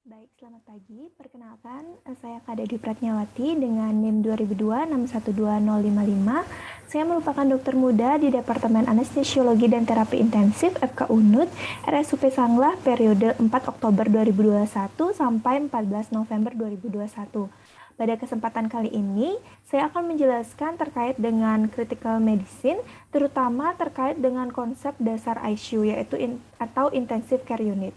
Baik, selamat pagi. Perkenalkan, saya Kak Dewi Pratnyawati dengan NIM 2002612055. Saya merupakan dokter muda di Departemen Anestesiologi dan Terapi Intensif FK Unut, RSUP Sanglah periode 4 Oktober 2021 sampai 14 November 2021. Pada kesempatan kali ini, saya akan menjelaskan terkait dengan critical medicine, terutama terkait dengan konsep dasar ICU, yaitu atau Intensive Care Unit.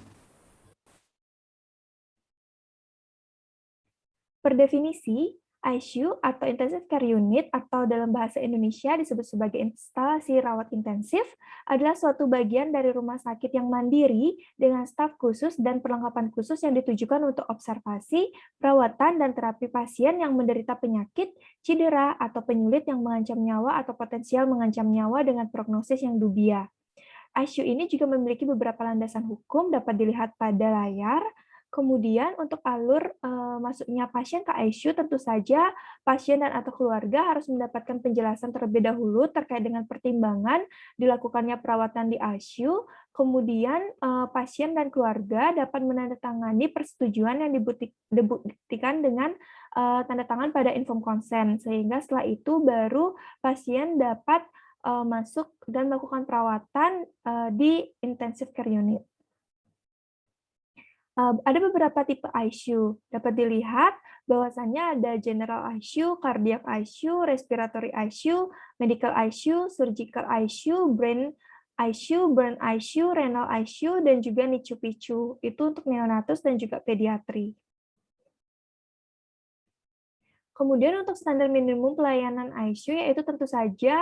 Per definisi, ICU atau Intensive Care Unit atau dalam bahasa Indonesia disebut sebagai instalasi rawat intensif adalah suatu bagian dari rumah sakit yang mandiri dengan staf khusus dan perlengkapan khusus yang ditujukan untuk observasi, perawatan, dan terapi pasien yang menderita penyakit, cedera, atau penyulit yang mengancam nyawa atau potensial mengancam nyawa dengan prognosis yang dubiah. ICU ini juga memiliki beberapa landasan hukum dapat dilihat pada layar. Kemudian untuk alur masuknya pasien ke ICU, tentu saja pasien dan atau keluarga harus mendapatkan penjelasan terlebih dahulu terkait dengan pertimbangan dilakukannya perawatan di ICU. Kemudian pasien dan keluarga dapat menandatangani persetujuan yang dibuktikan dengan tanda tangan pada inform consent, sehingga setelah itu baru pasien dapat masuk dan melakukan perawatan di intensive care unit. Ada beberapa tipe ICU. Dapat dilihat bahwasannya ada general ICU, cardiac ICU, respiratory ICU, medical ICU, surgical ICU, brain ICU, burn ICU, renal ICU, dan juga NICU PICU. Itu untuk neonatus dan juga pediatri. Kemudian untuk standar minimum pelayanan ICU, yaitu tentu saja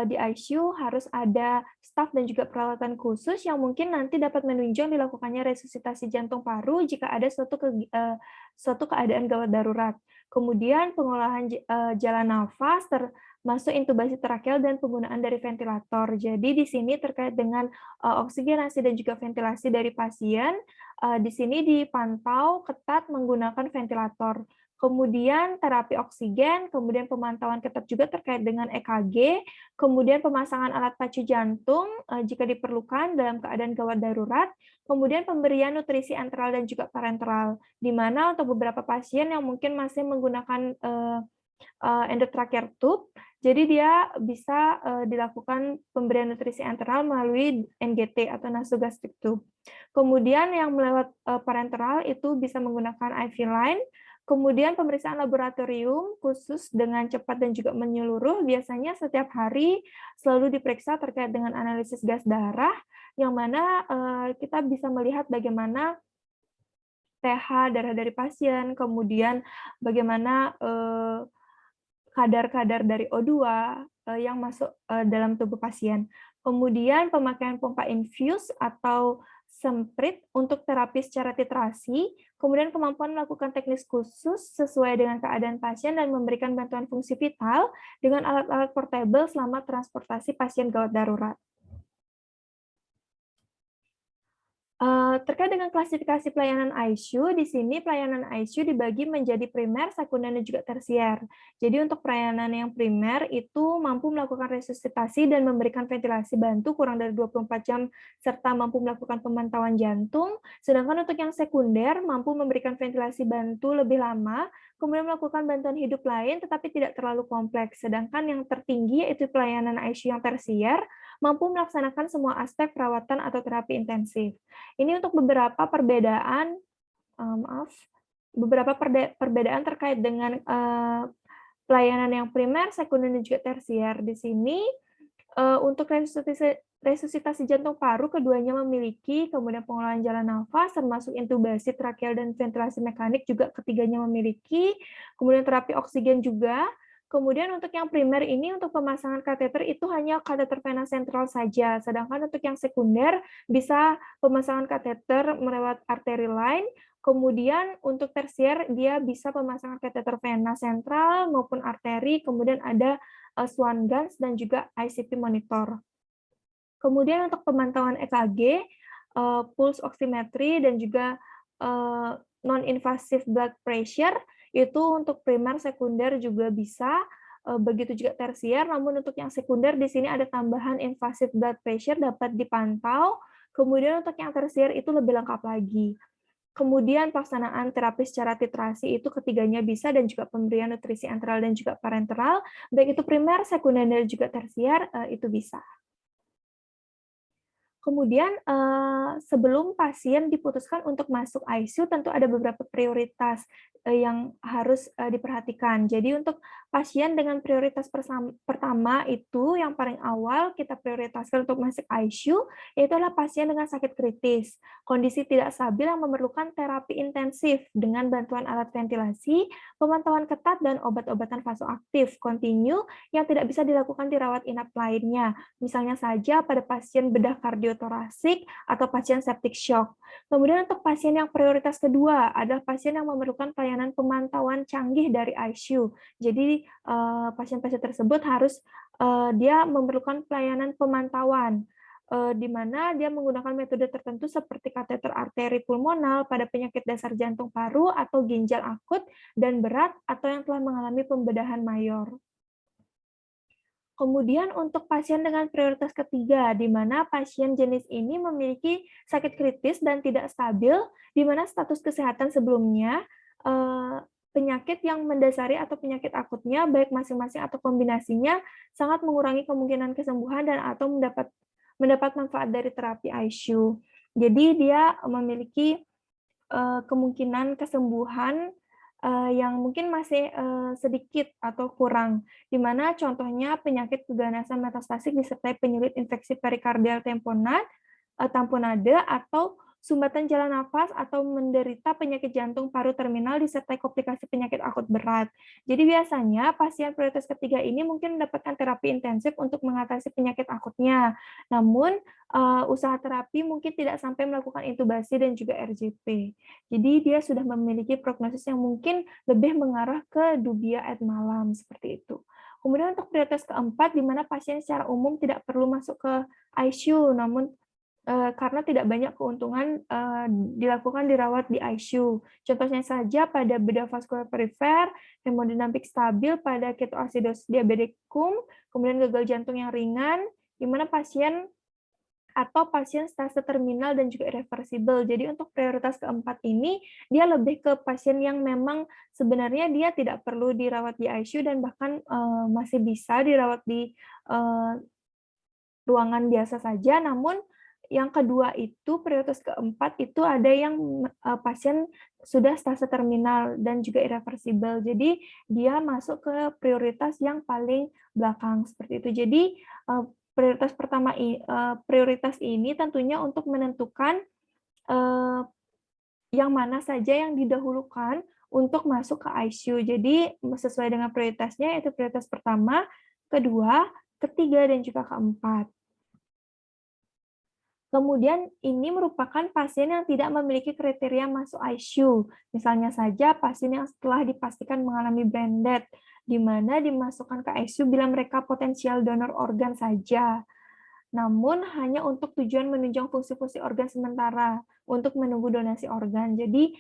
di ICU harus ada staf dan juga peralatan khusus yang mungkin nanti dapat menunjang dilakukannya resusitasi jantung paru jika ada suatu keadaan gawat darurat. Kemudian pengolahan jalan nafas termasuk intubasi trakeal dan penggunaan dari ventilator. Jadi di sini terkait dengan oksigenasi dan juga ventilasi dari pasien, di sini dipantau ketat menggunakan ventilator. Kemudian terapi oksigen, kemudian pemantauan ketat juga terkait dengan EKG, kemudian pemasangan alat pacu jantung jika diperlukan dalam keadaan gawat darurat, kemudian pemberian nutrisi enteral dan juga parenteral, di mana untuk beberapa pasien yang mungkin masih menggunakan endotracheal tube, jadi dia bisa dilakukan pemberian nutrisi enteral melalui NGT atau nasogastric tube. Kemudian yang melewat parenteral itu bisa menggunakan IV line. Kemudian pemeriksaan laboratorium khusus dengan cepat dan juga menyeluruh, biasanya setiap hari selalu diperiksa terkait dengan analisis gas darah, yang mana kita bisa melihat bagaimana pH darah dari pasien, kemudian bagaimana kadar-kadar dari O2 yang masuk dalam tubuh pasien. Kemudian pemakaian pompa infus atau semprit untuk terapi secara titrasi, kemudian kemampuan melakukan teknis khusus sesuai dengan keadaan pasien dan memberikan bantuan fungsi vital dengan alat-alat portable selama transportasi pasien gawat darurat. Terkait dengan klasifikasi pelayanan ICU, di sini pelayanan ICU dibagi menjadi primer, sekunder, dan juga tersier. Jadi untuk pelayanan yang primer itu mampu melakukan resusitasi dan memberikan ventilasi bantu kurang dari 24 jam, serta mampu melakukan pemantauan jantung. Sedangkan untuk yang sekunder, mampu memberikan ventilasi bantu lebih lama, kemudian melakukan bantuan hidup lain, tetapi tidak terlalu kompleks. Sedangkan yang tertinggi yaitu pelayanan ICU yang tersier, mampu melaksanakan semua aspek perawatan atau terapi intensif. Ini untuk beberapa perbedaan, beberapa perbedaan terkait dengan pelayanan yang primer, sekunder, dan juga tersier. Di sini untuk resusitasi jantung paru, keduanya memiliki, kemudian pengolahan jalan nafas, termasuk intubasi trakeal dan ventilasi mekanik juga ketiganya memiliki, kemudian terapi oksigen juga. Kemudian untuk yang primer ini, untuk pemasangan kateter itu hanya kateter vena sentral saja, sedangkan untuk yang sekunder bisa pemasangan kateter melewat arteri line. Kemudian untuk tersier dia bisa pemasangan kateter vena sentral maupun arteri, kemudian ada swan guns dan juga ICP monitor. Kemudian untuk pemantauan EKG, pulse oximetry dan juga non-invasive blood pressure itu untuk primer, sekunder juga bisa, begitu juga tersier. Namun untuk yang sekunder di sini ada tambahan invasive blood pressure dapat dipantau. Kemudian untuk yang tersier itu lebih lengkap lagi. Kemudian pelaksanaan terapi secara titrasi itu ketiganya bisa dan juga pemberian nutrisi enteral dan juga parenteral, baik itu primer, sekunder, dan juga tersier, itu bisa. Kemudian, sebelum pasien diputuskan untuk masuk ICU, tentu ada beberapa prioritas, yang harus, diperhatikan. Jadi untuk pasien dengan prioritas pertama itu, yang paling awal kita prioritaskan untuk masuk ICU, yaitu adalah pasien dengan sakit kritis, kondisi tidak stabil yang memerlukan terapi intensif dengan bantuan alat ventilasi, pemantauan ketat, dan obat-obatan vasoaktif kontinu yang tidak bisa dilakukan di rawat inap lainnya. Misalnya saja pada pasien bedah kardiotorasik atau pasien septic shock. Kemudian untuk pasien yang prioritas kedua adalah pasien yang memerlukan pelayanan pemantauan canggih dari ICU. Jadi pasien-pasien tersebut harus dia memerlukan pelayanan pemantauan di mana dia menggunakan metode tertentu seperti kateter arteri pulmonal pada penyakit dasar jantung paru atau ginjal akut dan berat atau yang telah mengalami pembedahan mayor. Kemudian untuk pasien dengan prioritas ketiga, di mana pasien jenis ini memiliki sakit kritis dan tidak stabil, di mana status kesehatan sebelumnya, penyakit yang mendasari atau penyakit akutnya, baik masing-masing atau kombinasinya, sangat mengurangi kemungkinan kesembuhan dan atau mendapat manfaat dari terapi ICU. Jadi dia memiliki kemungkinan kesembuhan yang mungkin masih sedikit atau kurang, di mana contohnya penyakit keganasan metastasik disertai penyakit infeksi perikardial tamponade atau sumbatan jalan nafas atau menderita penyakit jantung paru terminal disertai komplikasi penyakit akut berat. Jadi biasanya pasien prioritas ketiga ini mungkin mendapatkan terapi intensif untuk mengatasi penyakit akutnya. Namun usaha terapi mungkin tidak sampai melakukan intubasi dan juga RJP. Jadi dia sudah memiliki prognosis yang mungkin lebih mengarah ke dubia et malam seperti itu. Kemudian untuk prioritas keempat, di mana pasien secara umum tidak perlu masuk ke ICU, namun karena tidak banyak keuntungan dilakukan dirawat di ICU. Contohnya saja pada bedah vaskular perifer, hemodinamik stabil pada ketoasidosis diabeticum, kemudian gagal jantung yang ringan, di mana pasien atau pasien stase terminal dan juga irreversibel. Jadi untuk prioritas keempat ini, dia lebih ke pasien yang memang sebenarnya dia tidak perlu dirawat di ICU dan bahkan masih bisa dirawat di ruangan biasa saja, namun yang kedua itu, prioritas keempat itu ada yang pasien sudah stase terminal dan juga irreversibel. Jadi dia masuk ke prioritas yang paling belakang seperti itu. Jadi prioritas pertama prioritas ini tentunya untuk menentukan yang mana saja yang didahulukan untuk masuk ke ICU. Jadi sesuai dengan prioritasnya, yaitu prioritas pertama, kedua, ketiga, dan juga keempat. Kemudian ini merupakan pasien yang tidak memiliki kriteria masuk ICU. Misalnya saja pasien yang setelah dipastikan mengalami brain death, di mana dimasukkan ke ICU bila mereka potensial donor organ saja. Namun hanya untuk tujuan menunjang fungsi-fungsi organ sementara untuk menunggu donasi organ. Jadi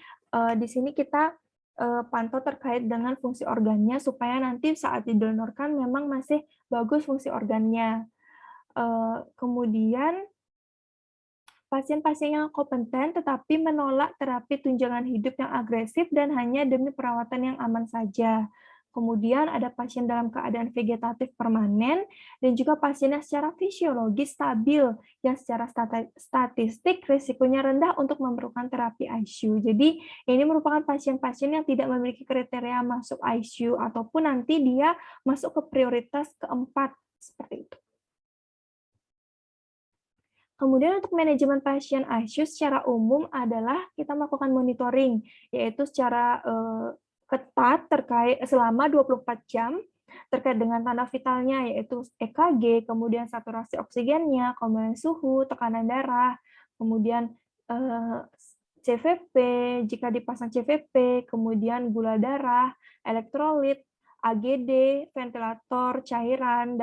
di sini kita pantau terkait dengan fungsi organnya supaya nanti saat didonorkan memang masih bagus fungsi organnya. Kemudian pasien-pasien yang kompeten tetapi menolak terapi tunjangan hidup yang agresif dan hanya demi perawatan yang aman saja. Kemudian ada pasien dalam keadaan vegetatif permanen dan juga pasien yang secara fisiologis stabil yang secara statistik risikonya rendah untuk memerlukan terapi ICU. Jadi ini merupakan pasien-pasien yang tidak memiliki kriteria masuk ICU ataupun nanti dia masuk ke prioritas keempat seperti itu. Kemudian untuk manajemen pasien ICU secara umum adalah kita melakukan monitoring, yaitu secara ketat terkait selama 24 jam terkait dengan tanda vitalnya, yaitu EKG, kemudian saturasi oksigennya, kemudian suhu, tekanan darah, kemudian CVP, jika dipasang CVP, kemudian gula darah, elektrolit, AGD, ventilator, cairan,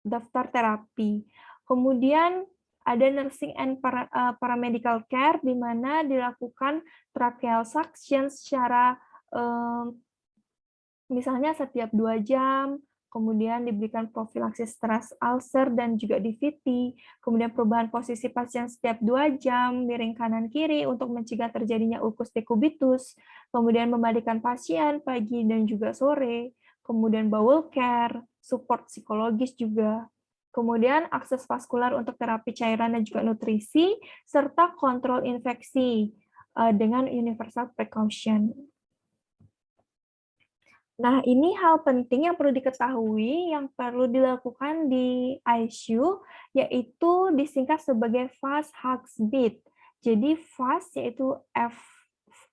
daftar terapi. Kemudian ada nursing and paramedical care, di mana dilakukan tracheal suction secara misalnya setiap 2 jam, kemudian diberikan profilaksis stress ulcer dan juga DVT, kemudian perubahan posisi pasien setiap 2 jam, miring kanan kiri untuk mencegah terjadinya ulkus dekubitus, kemudian memandikan pasien pagi dan juga sore, kemudian bowel care, support psikologis juga, kemudian akses vaskular untuk terapi cairan dan juga nutrisi, serta kontrol infeksi dengan universal precaution. Nah, ini hal penting yang perlu diketahui, yang perlu dilakukan di ICU, yaitu disingkat sebagai fast heartbeat. Jadi fast yaitu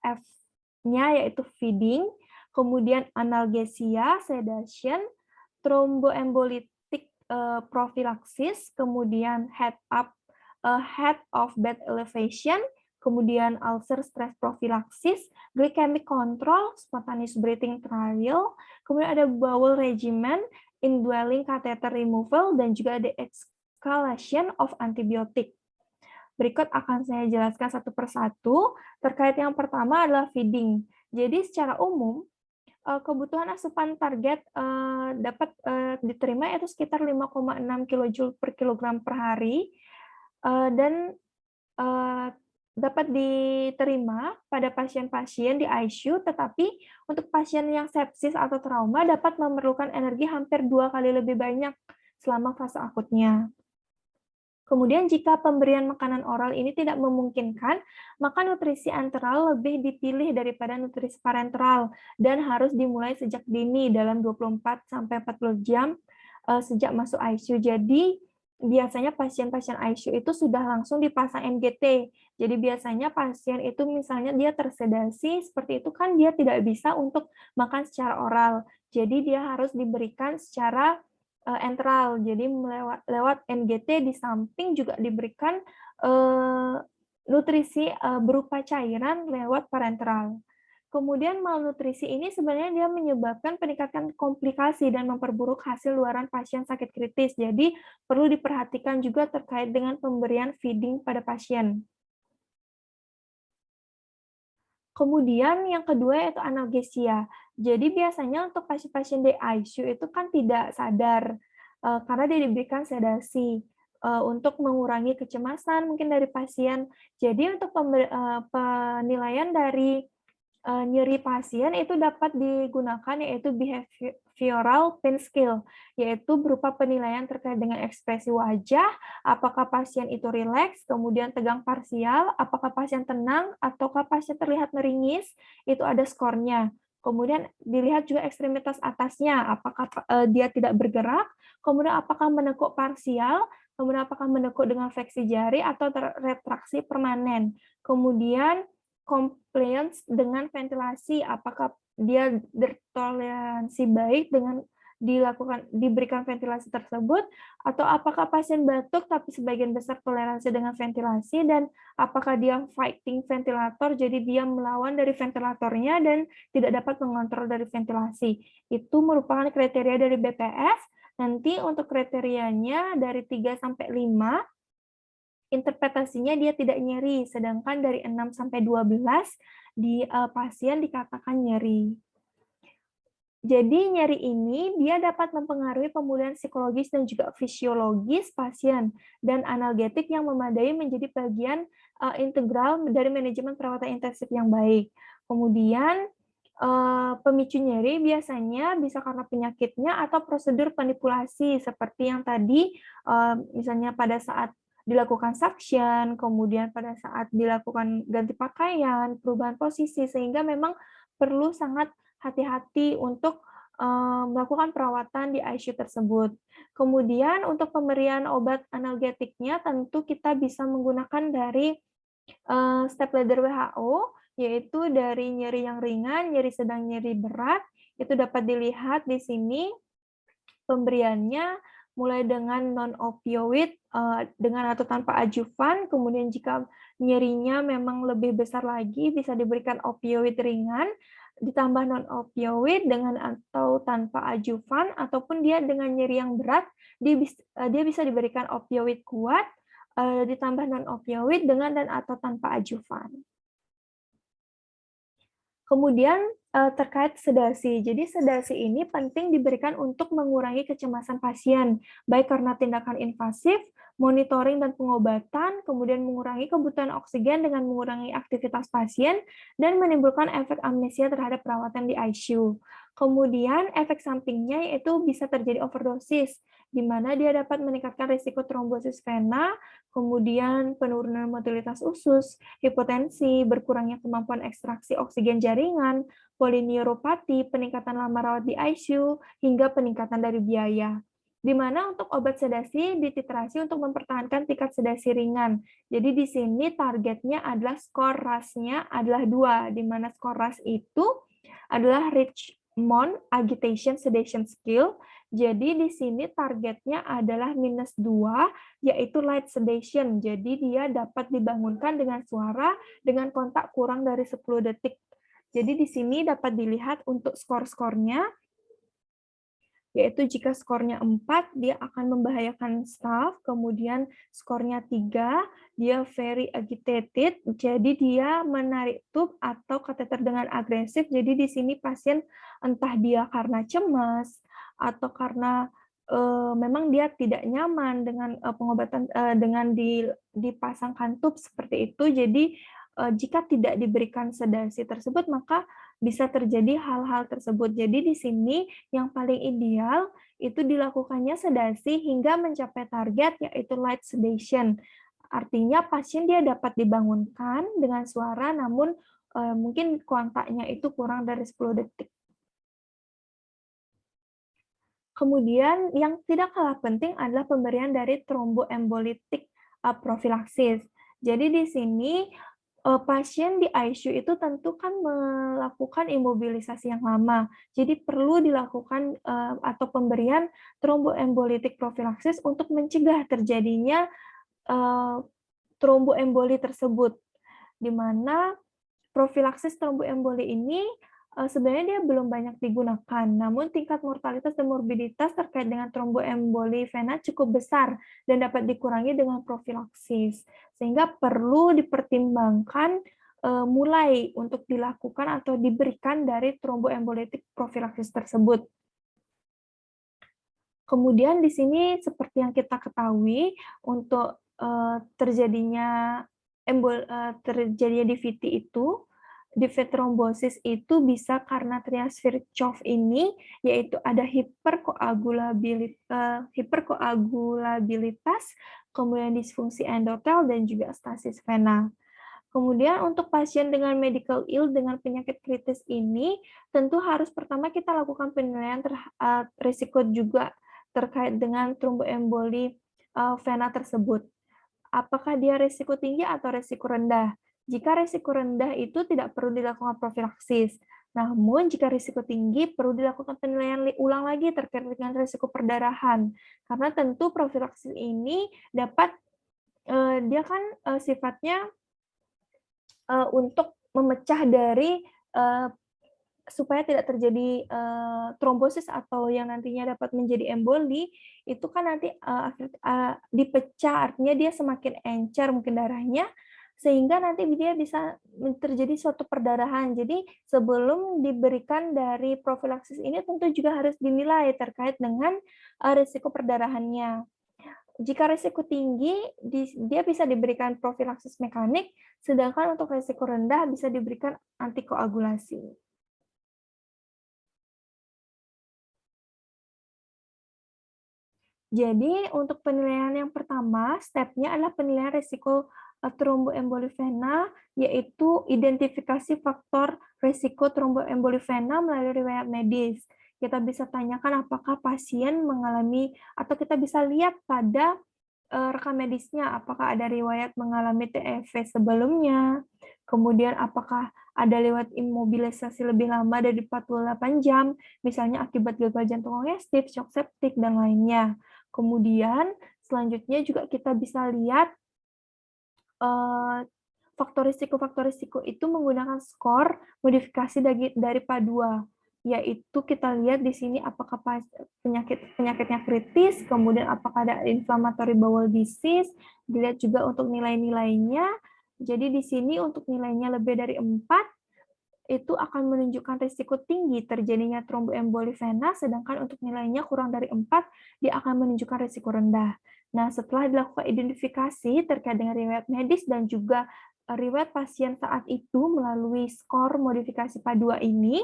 F-nya yaitu feeding, kemudian analgesia, sedation, thromboembolitik prophylaxis, kemudian head of bed elevation, kemudian ulcer stress prophylaxis, glycemic control, spontaneous breathing trial, kemudian ada bowel regimen, indwelling catheter removal, dan juga ada escalation of antibiotic. Berikut akan saya jelaskan satu persatu. Terkait yang pertama adalah feeding. Jadi secara umum, kebutuhan asupan target dapat diterima yaitu sekitar 5,6 kJ per kilogram per hari, dan dapat diterima pada pasien-pasien di ICU, tetapi untuk pasien yang sepsis atau trauma dapat memerlukan energi hampir 2 kali lebih banyak selama fase akutnya. Kemudian jika pemberian makanan oral ini tidak memungkinkan, maka nutrisi enteral lebih dipilih daripada nutrisi parenteral dan harus dimulai sejak dini dalam 24-40 jam sejak masuk ICU. Jadi biasanya pasien-pasien ICU itu sudah langsung dipasang MGT. Jadi biasanya pasien itu misalnya dia tersedasi, seperti itu kan dia tidak bisa untuk makan secara oral. Jadi dia harus diberikan secara enteral. Jadi lewat MGT di samping juga diberikan nutrisi berupa cairan lewat parenteral. Kemudian malnutrisi ini sebenarnya dia menyebabkan peningkatan komplikasi dan memperburuk hasil luaran pasien sakit kritis. Jadi perlu diperhatikan juga terkait dengan pemberian feeding pada pasien. Kemudian yang kedua yaitu analgesia. Jadi biasanya untuk pasien-pasien di ICU itu kan tidak sadar karena dia diberikan sedasi untuk mengurangi kecemasan mungkin dari pasien. Jadi untuk penilaian dari nyeri pasien itu dapat digunakan yaitu behavioral pain scale, yaitu berupa penilaian terkait dengan ekspresi wajah, apakah pasien itu rileks, kemudian tegang parsial, apakah pasien tenang, ataukah pasien terlihat meringis, itu ada skornya. Kemudian dilihat juga ekstremitas atasnya, apakah dia tidak bergerak, kemudian apakah menekuk parsial, kemudian apakah menekuk dengan fleksi jari atau retraksi permanen. Kemudian compliance dengan ventilasi, apakah dia bertoleransi baik dengan diberikan ventilasi tersebut, atau apakah pasien batuk tapi sebagian besar toleransi dengan ventilasi, dan apakah dia fighting ventilator, jadi dia melawan dari ventilatornya dan tidak dapat mengontrol dari ventilasi. Itu merupakan kriteria dari BPS. Nanti untuk kriterianya dari 3 sampai 5, interpretasinya dia tidak nyeri, sedangkan dari 6 sampai 12 di pasien dikatakan nyeri. Jadi nyeri ini dia dapat mempengaruhi pemulihan psikologis dan juga fisiologis pasien, dan analgetik yang memadai menjadi bagian integral dari manajemen perawatan intensif yang baik. Kemudian pemicu nyeri biasanya bisa karena penyakitnya atau prosedur manipulasi seperti yang tadi, misalnya pada saat dilakukan suction, kemudian pada saat dilakukan ganti pakaian, perubahan posisi, sehingga memang perlu sangat hati-hati untuk melakukan perawatan di ICU tersebut. Kemudian untuk pemberian obat analgetiknya tentu kita bisa menggunakan dari step ladder WHO, yaitu dari nyeri yang ringan, nyeri sedang, nyeri berat. Itu dapat dilihat di sini pemberiannya mulai dengan non-opioid dengan atau tanpa adjuvan, kemudian jika nyerinya memang lebih besar lagi bisa diberikan opioid ringan, ditambah non-opioid dengan atau tanpa adjuvan, ataupun dia dengan nyeri yang berat, dia bisa diberikan opioid kuat, ditambah non-opioid dengan dan atau tanpa adjuvan. Kemudian terkait sedasi. Jadi sedasi ini penting diberikan untuk mengurangi kecemasan pasien, baik karena tindakan invasif, monitoring dan pengobatan, kemudian mengurangi kebutuhan oksigen dengan mengurangi aktivitas pasien, dan menimbulkan efek amnesia terhadap perawatan di ICU. Kemudian efek sampingnya yaitu bisa terjadi overdosis, di mana dia dapat meningkatkan risiko trombosis vena, kemudian penurunan motilitas usus, hipotensi, berkurangnya kemampuan ekstraksi oksigen jaringan, polineuropati, peningkatan lama rawat di ICU, hingga peningkatan dari biaya. Di mana untuk obat sedasi dititrasi untuk mempertahankan tingkat sedasi ringan. Jadi di sini targetnya adalah skor RAS-nya adalah 2, di mana skor RAS itu adalah Richmond Agitation Sedation Skill. Jadi di sini targetnya adalah -2, yaitu light sedation. Jadi dia dapat dibangunkan dengan suara dengan kontak kurang dari 10 detik. Jadi di sini dapat dilihat untuk skor-skornya, yaitu jika skornya 4, dia akan membahayakan staf, kemudian skornya 3, dia very agitated, jadi dia menarik tube atau kateter dengan agresif, jadi di sini pasien entah dia karena cemas, atau karena memang dia tidak nyaman dengan pengobatan dengan dipasangkan tube seperti itu, jadi jika tidak diberikan sedasi tersebut, maka bisa terjadi hal-hal tersebut. Jadi di sini yang paling ideal itu dilakukannya sedasi hingga mencapai target yaitu light sedation. Artinya pasien dia dapat dibangunkan dengan suara namun mungkin kontaknya itu kurang dari 10 detik. Kemudian yang tidak kalah penting adalah pemberian dari tromboembolitik profilaksis. Jadi di sini pasien di ICU itu tentu kan melakukan imobilisasi yang lama. Jadi perlu dilakukan atau pemberian tromboembolitik profilaksis untuk mencegah terjadinya tromboemboli tersebut. Di mana profilaksis tromboemboli ini sebenarnya dia belum banyak digunakan, namun tingkat mortalitas dan morbiditas terkait dengan tromboemboli vena cukup besar dan dapat dikurangi dengan profilaksis. Sehingga perlu dipertimbangkan mulai untuk dilakukan atau diberikan dari tromboembolitik profilaksis tersebut. Kemudian di sini seperti yang kita ketahui untuk terjadinya DVT itu, DVT trombosis itu bisa karena trias Virchow ini, yaitu ada hiperkoagulabilitas, kemudian disfungsi endotel, dan juga stasis vena. Kemudian untuk pasien dengan medical ill dengan penyakit kritis ini, tentu harus pertama kita lakukan penilaian risiko juga terkait dengan tromboemboli vena tersebut. Apakah dia risiko tinggi atau risiko rendah? Jika risiko rendah itu tidak perlu dilakukan profilaksis. Namun jika risiko tinggi perlu dilakukan penilaian ulang lagi terkait dengan risiko perdarahan. Karena tentu profilaksis ini dapat dia kan sifatnya untuk memecah dari supaya tidak terjadi trombosis atau yang nantinya dapat menjadi emboli, itu kan nanti dipecah, artinya dia semakin encer mungkin darahnya, sehingga nanti dia bisa terjadi suatu perdarahan. Jadi sebelum diberikan dari profilaksis ini tentu juga harus dinilai terkait dengan risiko perdarahannya. Jika risiko tinggi, dia bisa diberikan profilaksis mekanik, sedangkan untuk risiko rendah bisa diberikan antikoagulasi. Jadi untuk penilaian yang pertama, step-nya adalah penilaian risiko tromboemboli vena, yaitu identifikasi faktor risiko tromboemboli vena melalui riwayat medis. Kita bisa tanyakan apakah pasien mengalami, atau kita bisa lihat pada rekam medisnya, apakah ada riwayat mengalami TEV sebelumnya, kemudian apakah ada riwayat imobilisasi lebih lama dari 48 jam, misalnya akibat gagal jantung kongestif, shock septik, dan lainnya. Kemudian selanjutnya juga kita bisa lihat faktor risiko itu menggunakan skor modifikasi dari PA2, yaitu kita lihat di sini apakah penyakitnya kritis, kemudian apakah ada inflammatory bowel disease, dilihat juga untuk nilai-nilainya. Jadi di sini untuk nilainya lebih dari 4, itu akan menunjukkan risiko tinggi terjadinya tromboemboli vena, sedangkan untuk nilainya kurang dari 4, dia akan menunjukkan risiko rendah. Nah, setelah dilakukan identifikasi terkait dengan riwayat medis dan juga riwayat pasien saat itu melalui skor modifikasi PA2 ini,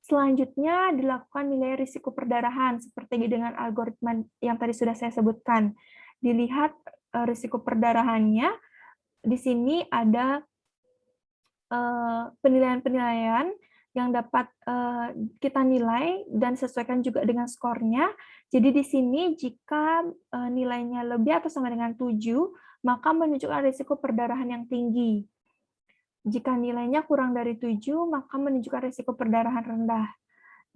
selanjutnya dilakukan nilai risiko perdarahan seperti dengan algoritma yang tadi sudah saya sebutkan. Dilihat risiko perdarahannya, di sini ada penilaian-penilaian yang dapat kita nilai dan sesuaikan juga dengan skornya. Jadi di sini jika nilainya lebih atau sama dengan 7, maka menunjukkan risiko perdarahan yang tinggi. Jika nilainya kurang dari 7, maka menunjukkan risiko perdarahan rendah.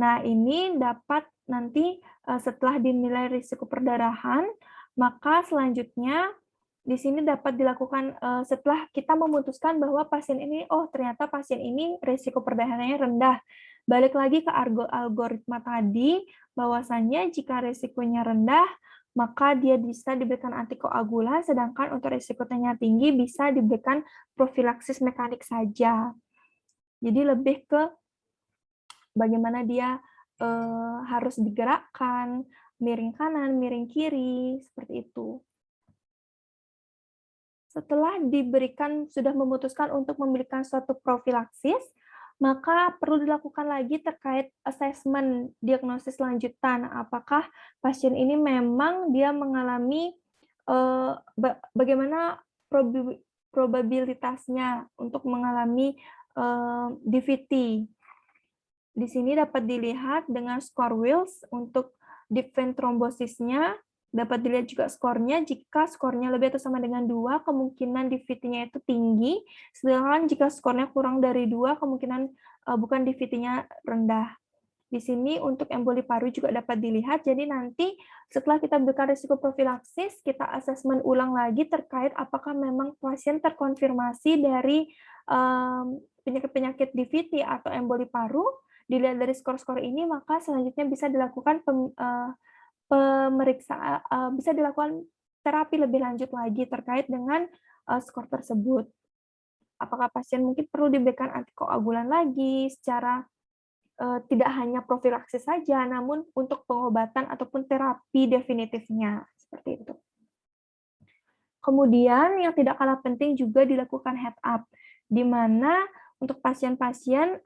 Nah, ini dapat nanti setelah dinilai risiko perdarahan, maka selanjutnya di sini dapat dilakukan setelah kita memutuskan bahwa pasien ini, oh ternyata pasien ini risiko perdarahannya rendah. Balik lagi ke algoritma tadi, bahwasannya jika risikonya rendah, maka dia bisa diberikan antikoagulan, sedangkan untuk risikonya tinggi bisa diberikan profilaksis mekanik saja. Jadi lebih ke bagaimana dia harus digerakkan, miring kanan, miring kiri, seperti itu. Setelah sudah memutuskan untuk memberikan suatu profilaksis, maka perlu dilakukan lagi terkait asesmen diagnosis lanjutan. Apakah pasien ini memang dia mengalami bagaimana probabilitasnya untuk mengalami DVT. Di sini dapat dilihat dengan skor Wills untuk deep vein thrombosisnya, dapat dilihat juga skornya. Jika skornya lebih atau sama dengan 2, kemungkinan DVT-nya itu tinggi, sedangkan jika skornya kurang dari 2, kemungkinan bukan DVT-nya rendah. Di sini untuk emboli paru juga dapat dilihat, jadi nanti setelah kita berikan risiko profilaksis, kita asesmen ulang lagi terkait apakah memang pasien terkonfirmasi dari penyakit-penyakit DVT atau emboli paru. Dilihat dari skor-skor ini, maka selanjutnya bisa dilakukan pemeriksaan, bisa dilakukan terapi lebih lanjut lagi terkait dengan skor tersebut. Apakah pasien mungkin perlu diberikan antikoagulan lagi secara tidak hanya profilaksis saja, namun untuk pengobatan ataupun terapi definitifnya, seperti itu. Kemudian yang tidak kalah penting juga dilakukan head up, di mana untuk pasien-pasien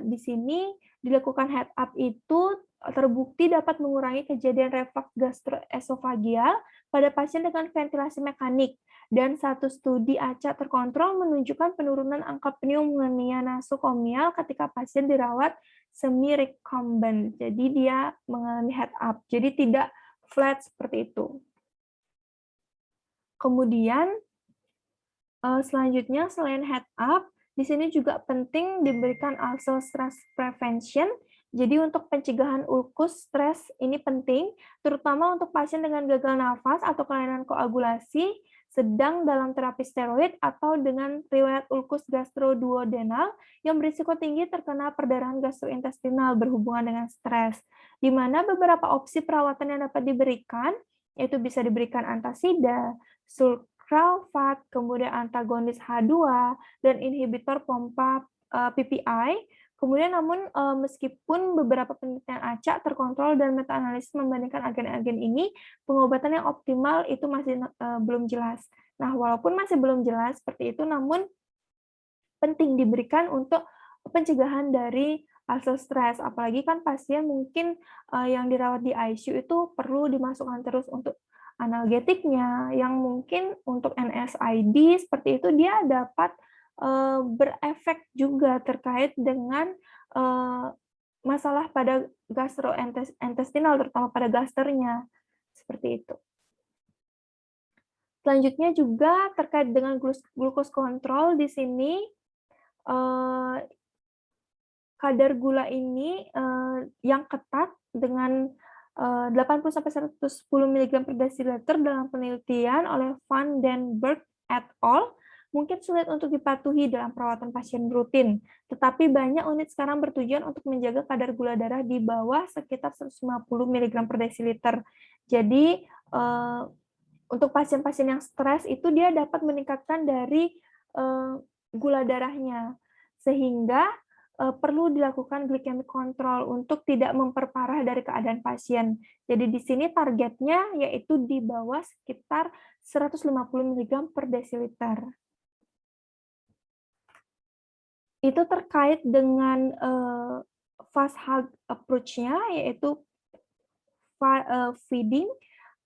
di sini dilakukan head up itu terbukti dapat mengurangi kejadian reflux gastroesofageal pada pasien dengan ventilasi mekanik, dan satu studi acak terkontrol menunjukkan penurunan angka pneumonia nasokomial ketika pasien dirawat semi-recumbent. Jadi dia mengalami head up, jadi tidak flat seperti itu. Kemudian selanjutnya selain head up, di sini juga penting diberikan also stress prevention. Jadi untuk pencegahan ulkus stres ini penting, terutama untuk pasien dengan gagal nafas atau kelainan koagulasi, sedang dalam terapi steroid, atau dengan riwayat ulkus gastroduodenal yang berisiko tinggi terkena perdarahan gastrointestinal berhubungan dengan stres. Di mana beberapa opsi perawatan yang dapat diberikan, yaitu bisa diberikan antasida, sulcralfat, kemudian antagonis H2, dan inhibitor pompa PPI. Kemudian namun meskipun beberapa penelitian acak terkontrol dan meta-analisis membandingkan agen-agen ini, pengobatan yang optimal itu masih belum jelas. Nah, walaupun masih belum jelas seperti itu, namun penting diberikan untuk pencegahan dari ulcer stres. Apalagi kan pasien mungkin yang dirawat di ICU itu perlu dimasukkan terus untuk analgetiknya, yang mungkin untuk NSAID seperti itu dia dapat berefek juga terkait dengan masalah pada gastrointestinal, terutama pada gasternya, seperti itu. Selanjutnya juga terkait dengan glucose control di sini, kadar gula ini yang ketat dengan 80-110 mg per desiliter dalam penelitian oleh Van den Berg et al. Mungkin sulit untuk dipatuhi dalam perawatan pasien rutin, tetapi banyak unit sekarang bertujuan untuk menjaga kadar gula darah di bawah sekitar 150 mg per desiliter. Jadi, untuk pasien-pasien yang stres itu dia dapat meningkatkan dari gula darahnya, sehingga perlu dilakukan glycemic control untuk tidak memperparah dari keadaan pasien. Jadi di sini targetnya yaitu di bawah sekitar 150 mg per desiliter. Itu terkait dengan fast hug approach-nya, yaitu feeding,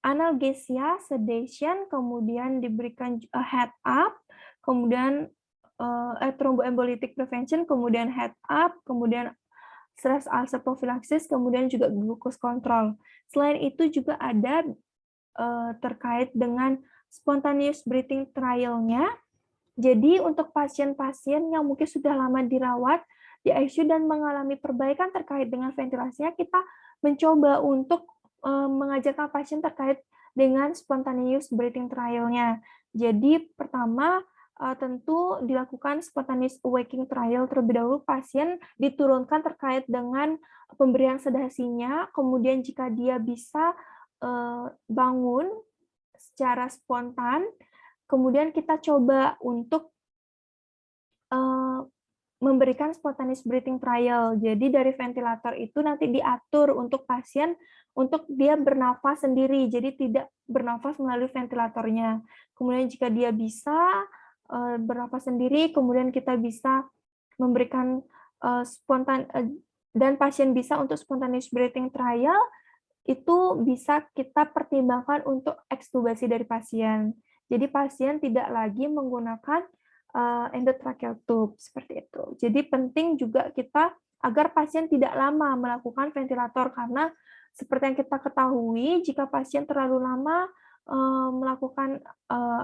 analgesia, sedation, kemudian diberikan head up, kemudian thromboembolitic prevention, kemudian head up, kemudian stress ulcer prophylaxis, kemudian juga glucose control. Selain itu juga ada terkait dengan spontaneous breathing trial-nya. Jadi untuk pasien-pasien yang mungkin sudah lama dirawat di ICU dan mengalami perbaikan terkait dengan ventilasinya, kita mencoba untuk mengajarkan pasien terkait dengan spontaneous breathing trial-nya. Jadi pertama tentu dilakukan spontaneous awakening trial terlebih dahulu, pasien diturunkan terkait dengan pemberian sedasinya, kemudian jika dia bisa bangun secara spontan, kemudian kita coba untuk memberikan spontaneous breathing trial. Jadi dari ventilator itu nanti diatur untuk pasien untuk dia bernafas sendiri, jadi tidak bernafas melalui ventilatornya. Kemudian jika dia bisa bernafas sendiri, kemudian kita bisa memberikan dan pasien bisa untuk spontaneous breathing trial, itu bisa kita pertimbangkan untuk ekstubasi dari pasien. Jadi pasien tidak lagi menggunakan endotracheal tube seperti itu. Jadi penting juga kita agar pasien tidak lama melakukan ventilator, karena seperti yang kita ketahui jika pasien terlalu lama melakukan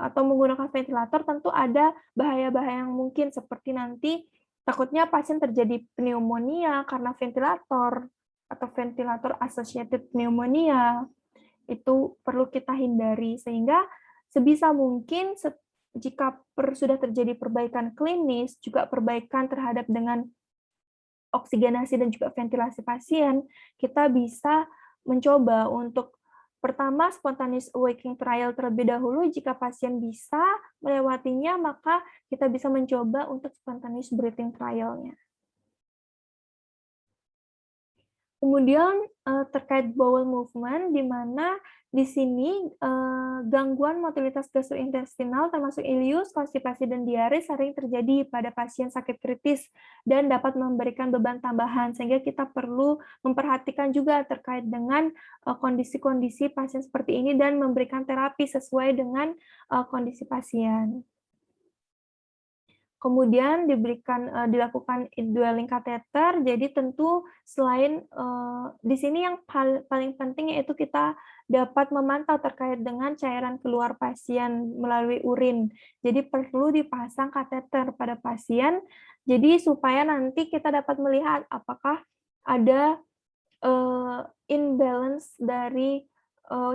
atau menggunakan ventilator, tentu ada bahaya-bahaya yang mungkin seperti nanti takutnya pasien terjadi pneumonia karena ventilator atau ventilator associated pneumonia. Itu perlu kita hindari, sehingga sebisa mungkin jika sudah terjadi perbaikan klinis, juga perbaikan terhadap dengan oksigenasi dan juga ventilasi pasien, kita bisa mencoba untuk pertama spontaneous awakening trial terlebih dahulu. Jika pasien bisa melewatinya, maka kita bisa mencoba untuk spontaneous breathing trial-nya. Kemudian terkait bowel movement, di mana di sini gangguan mobilitas gastrointestinal termasuk ileus, konstipasi, dan diare sering terjadi pada pasien sakit kritis dan dapat memberikan beban tambahan, sehingga kita perlu memperhatikan juga terkait dengan kondisi-kondisi pasien seperti ini dan memberikan terapi sesuai dengan kondisi pasien. Kemudian dilakukan indwelling catheter. Jadi tentu selain di sini yang paling penting yaitu kita dapat memantau terkait dengan cairan keluar pasien melalui urin. Jadi perlu dipasang kateter pada pasien, jadi supaya nanti kita dapat melihat apakah ada imbalance dari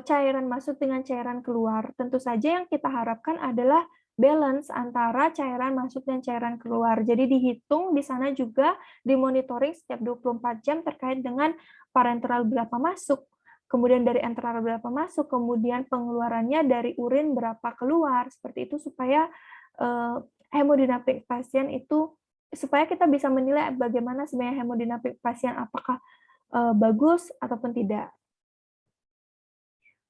cairan masuk dengan cairan keluar. Tentu saja yang kita harapkan adalah balance antara cairan masuk dan cairan keluar. Jadi dihitung di sana juga dimonitoring setiap 24 jam terkait dengan parenteral berapa masuk, kemudian dari enteral berapa masuk, kemudian pengeluarannya dari urin berapa keluar, seperti itu supaya hemodinamik pasien itu, supaya kita bisa menilai bagaimana sebenarnya hemodinamik pasien, apakah bagus ataupun tidak.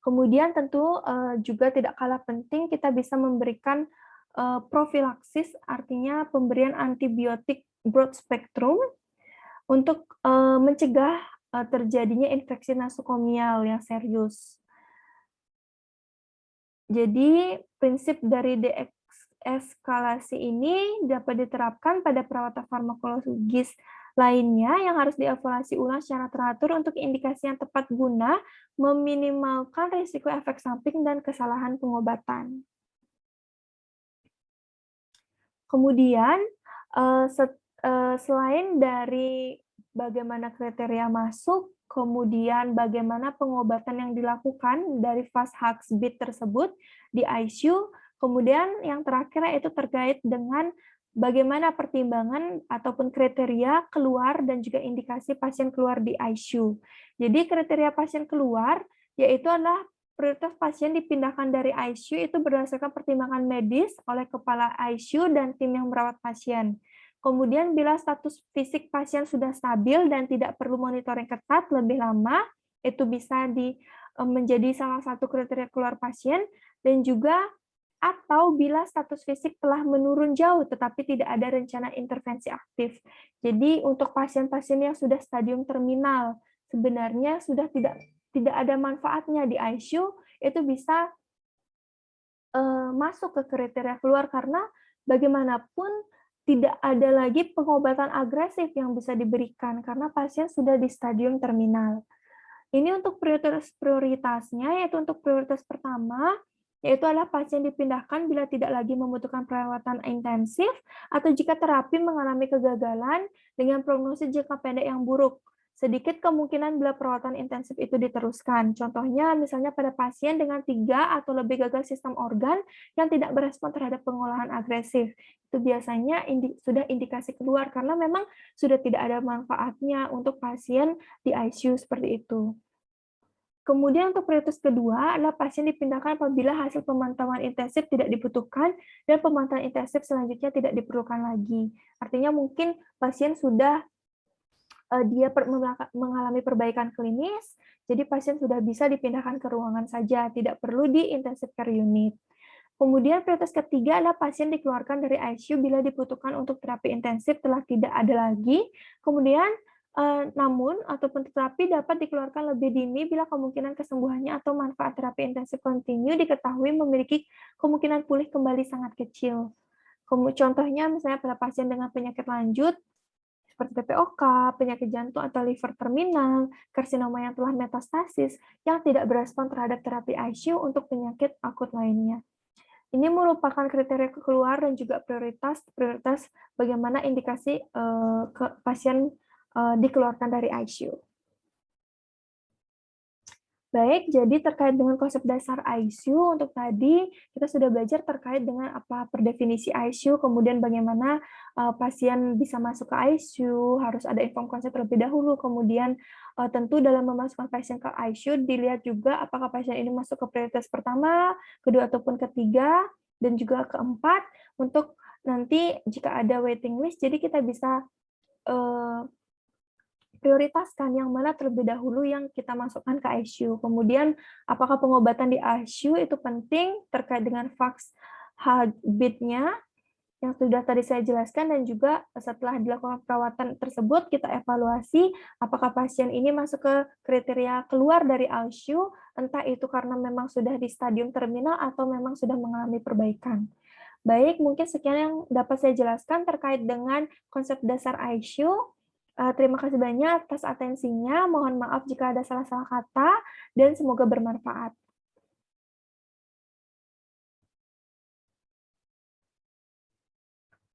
Kemudian tentu juga tidak kalah penting kita bisa memberikan profilaksis, artinya pemberian antibiotik broad spectrum untuk mencegah terjadinya infeksi nosokomial yang serius. Jadi prinsip dari deeskalasi ini dapat diterapkan pada perawatan farmakologis lainnya yang harus dievaluasi ulang secara teratur untuk indikasi yang tepat guna meminimalkan risiko efek samping dan kesalahan pengobatan. Kemudian, selain dari bagaimana kriteria masuk, kemudian bagaimana pengobatan yang dilakukan dari fast heartbeat tersebut di ICU, kemudian yang terakhir yaitu terkait dengan bagaimana pertimbangan ataupun kriteria keluar dan juga indikasi pasien keluar di ICU. Jadi kriteria pasien keluar yaitu adalah prioritas pasien dipindahkan dari ICU itu berdasarkan pertimbangan medis oleh kepala ICU dan tim yang merawat pasien. Kemudian bila status fisik pasien sudah stabil dan tidak perlu monitoring ketat lebih lama, itu bisa menjadi salah satu kriteria keluar pasien, dan juga atau bila status fisik telah menurun jauh tetapi tidak ada rencana intervensi aktif. Jadi untuk pasien-pasien yang sudah stadium terminal, sebenarnya sudah tidak ada manfaatnya di ICU, itu bisa masuk ke kriteria keluar karena bagaimanapun tidak ada lagi pengobatan agresif yang bisa diberikan karena pasien sudah di stadium terminal. Ini untuk prioritasnya, yaitu untuk prioritas pertama, yaitu adalah pasien dipindahkan bila tidak lagi membutuhkan perawatan intensif atau jika terapi mengalami kegagalan dengan prognosis jangka pendek yang buruk. Sedikit kemungkinan bila perawatan intensif itu diteruskan. Contohnya, misalnya pada pasien dengan 3 atau lebih gagal sistem organ yang tidak berespon terhadap pengolahan agresif. Itu biasanya sudah indikasi keluar, karena memang sudah tidak ada manfaatnya untuk pasien di ICU seperti itu. Kemudian untuk prioritas kedua adalah pasien dipindahkan apabila hasil pemantauan intensif tidak dibutuhkan dan pemantauan intensif selanjutnya tidak diperlukan lagi. Artinya mungkin pasien sudah mengalami perbaikan klinis, jadi pasien sudah bisa dipindahkan ke ruangan saja, tidak perlu di intensive care unit. Kemudian prioritas ketiga adalah pasien dikeluarkan dari ICU bila dibutuhkan untuk terapi intensif telah tidak ada lagi. Kemudian namun ataupun terapi dapat dikeluarkan lebih dini bila kemungkinan kesembuhannya atau manfaat terapi intensif kontinu diketahui memiliki kemungkinan pulih kembali sangat kecil. Contohnya misalnya pada pasien dengan penyakit lanjut seperti PPOK, penyakit jantung atau liver terminal, karsinoma yang telah metastasis yang tidak berespon terhadap terapi ICU untuk penyakit akut lainnya. Ini merupakan kriteria keluar dan juga prioritas bagaimana indikasi pasien dikeluarkan dari ICU. Baik, jadi terkait dengan konsep dasar ICU, untuk tadi kita sudah belajar terkait dengan apa per definisi ICU, kemudian bagaimana pasien bisa masuk ke ICU, harus ada inform konsep terlebih dahulu, kemudian tentu dalam memasukkan pasien ke ICU, dilihat juga apakah pasien ini masuk ke prioritas pertama, kedua, ataupun ketiga, dan juga keempat, untuk nanti jika ada waiting list, jadi kita bisa prioritaskan yang mana terlebih dahulu yang kita masukkan ke ICU. Kemudian, apakah pengobatan di ICU itu penting terkait dengan faks habitnya yang sudah tadi saya jelaskan, dan juga setelah dilakukan perawatan tersebut, kita evaluasi apakah pasien ini masuk ke kriteria keluar dari ICU, entah itu karena memang sudah di stadium terminal atau memang sudah mengalami perbaikan. Baik, mungkin sekian yang dapat saya jelaskan terkait dengan konsep dasar ICU. Terima kasih banyak atas atensinya. Mohon maaf jika ada salah-salah kata, dan semoga bermanfaat.